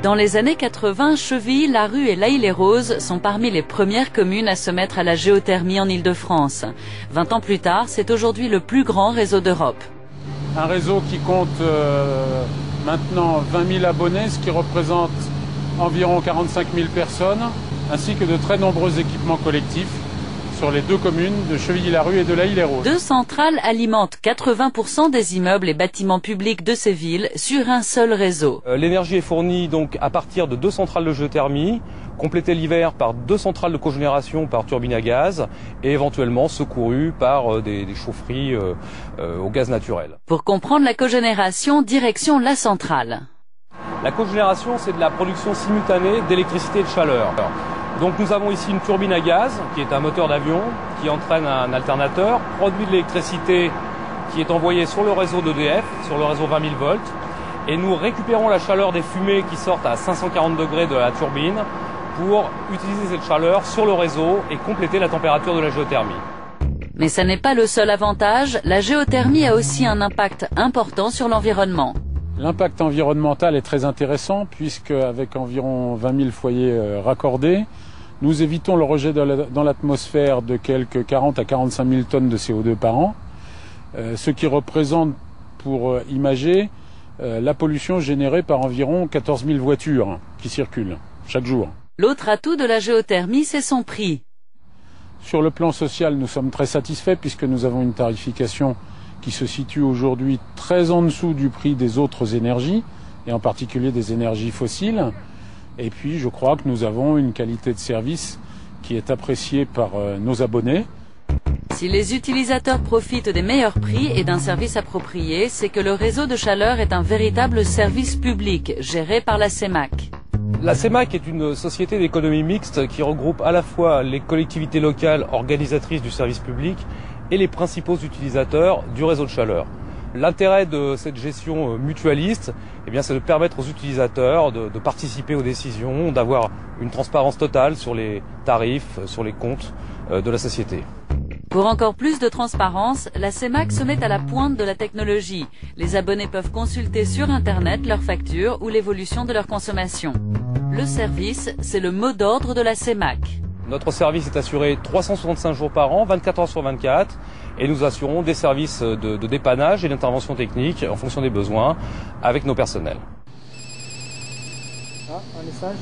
Dans les années 80, Chevilly, Larue et L'Haÿ-les-Roses sont parmi les premières communes à se mettre à la géothermie en Île-de-France. 20 ans plus tard, c'est aujourd'hui le plus grand réseau d'Europe. Un réseau qui compte maintenant 20 000 abonnés, ce qui représente environ 45 000 personnes, ainsi que de très nombreux équipements collectifs sur les deux communes de Chevilly-Larue et de L'Haÿ-les-Roses. Deux centrales alimentent 80% des immeubles et bâtiments publics de ces villes sur un seul réseau. L'énergie est fournie donc à partir de deux centrales de géothermie, complétées l'hiver par deux centrales de cogénération par turbine à gaz et éventuellement secourues par des chaufferies au gaz naturel. Pour comprendre la cogénération, direction la centrale. La cogénération, c'est de la production simultanée d'électricité et de chaleur. Donc nous avons ici une turbine à gaz, qui est un moteur d'avion, qui entraîne un alternateur, produit de l'électricité qui est envoyée sur le réseau d'EDF, sur le réseau 20 000 volts, et nous récupérons la chaleur des fumées qui sortent à 540 degrés de la turbine pour utiliser cette chaleur sur le réseau et compléter la température de la géothermie. Mais ça n'est pas le seul avantage, la géothermie a aussi un impact important sur l'environnement. L'impact environnemental est très intéressant puisque avec environ 20 000 foyers raccordés, nous évitons le rejet dans l'atmosphère de quelques 40 à 45 000 tonnes de CO2 par an, ce qui représente, pour imager, la pollution générée par environ 14 000 voitures qui circulent chaque jour. L'autre atout de la géothermie, c'est son prix. Sur le plan social, nous sommes très satisfaits puisque nous avons une tarification qui se situe aujourd'hui très en dessous du prix des autres énergies, et en particulier des énergies fossiles. Et puis je crois que nous avons une qualité de service qui est appréciée par nos abonnés. Si les utilisateurs profitent des meilleurs prix et d'un service approprié, c'est que le réseau de chaleur est un véritable service public géré par la CEMAC. La CEMAC est une société d'économie mixte qui regroupe à la fois les collectivités locales organisatrices du service public et les principaux utilisateurs du réseau de chaleur. L'intérêt de cette gestion mutualiste, c'est de permettre aux utilisateurs de participer aux décisions, d'avoir une transparence totale sur les tarifs, sur les comptes de la société. Pour encore plus de transparence, la CEMAC se met à la pointe de la technologie. Les abonnés peuvent consulter sur Internet leurs factures ou l'évolution de leur consommation. Le service, c'est le mot d'ordre de la CEMAC. Notre service est assuré 365 jours par an, 24 heures sur 24, et nous assurons des services de dépannage et d'intervention technique en fonction des besoins avec nos personnels. Un message ?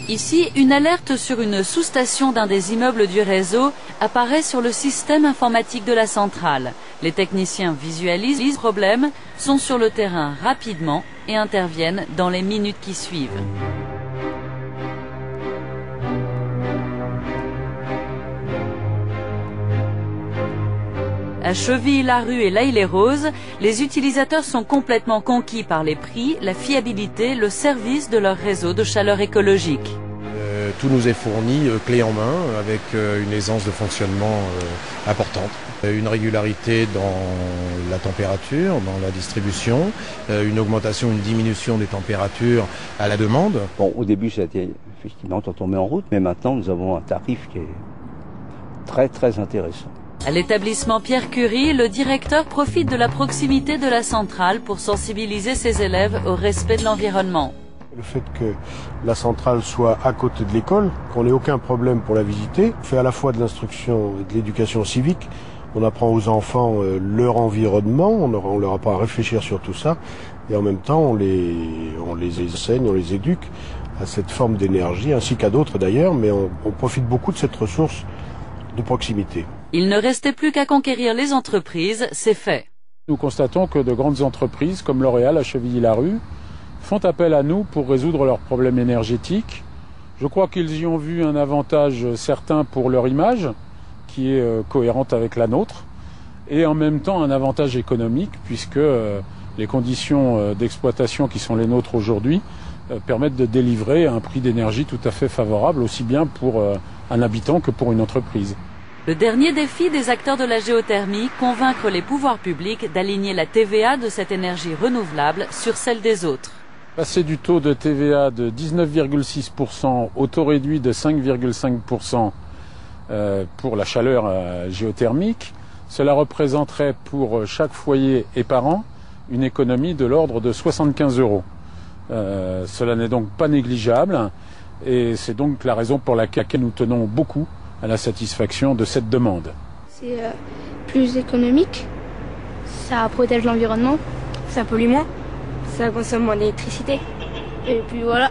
Ici, une alerte sur une sous-station d'un des immeubles du réseau apparaît sur le système informatique de la centrale. Les techniciens visualisent le problème, sont sur le terrain rapidement et interviennent dans les minutes qui suivent. À Chevilly, Larue et L'Haÿ-les-Roses, les utilisateurs sont complètement conquis par les prix, la fiabilité, le service de leur réseau de chaleur écologique. Tout nous est fourni clé en main avec une aisance de fonctionnement importante. Une régularité dans la température, dans la distribution, une augmentation, une diminution des températures à la demande. Bon, au début, ça a été effectivement quand on met en route, mais maintenant nous avons un tarif qui est très très intéressant. À l'établissement Pierre Curie, le directeur profite de la proximité de la centrale pour sensibiliser ses élèves au respect de l'environnement. Le fait que la centrale soit à côté de l'école, qu'on n'ait aucun problème pour la visiter, on fait à la fois de l'instruction et de l'éducation civique. On apprend aux enfants leur environnement, on leur apprend à réfléchir sur tout ça, et en même temps on les enseigne, on les éduque à cette forme d'énergie, ainsi qu'à d'autres d'ailleurs, mais on profite beaucoup de cette ressource de proximité. Il ne restait plus qu'à conquérir les entreprises, c'est fait. Nous constatons que de grandes entreprises comme L'Oréal à Chevilly-Larue font appel à nous pour résoudre leurs problèmes énergétiques. Je crois qu'ils y ont vu un avantage certain pour leur image, qui est cohérente avec la nôtre, et en même temps un avantage économique, puisque les conditions d'exploitation qui sont les nôtres aujourd'hui permettent de délivrer un prix d'énergie tout à fait favorable, aussi bien pour un habitant que pour une entreprise. Le dernier défi des acteurs de la géothermie, convaincre les pouvoirs publics d'aligner la TVA de cette énergie renouvelable sur celle des autres. Passer du taux de TVA de 19,6% au taux réduit de 5,5% pour la chaleur géothermique, cela représenterait pour chaque foyer et par an une économie de l'ordre de 75 €. Cela n'est donc pas négligeable et c'est donc la raison pour laquelle nous tenons beaucoup à la satisfaction de cette demande. C'est plus économique, ça protège l'environnement, ça pollue moins, ça consomme moins d'électricité. Et puis voilà.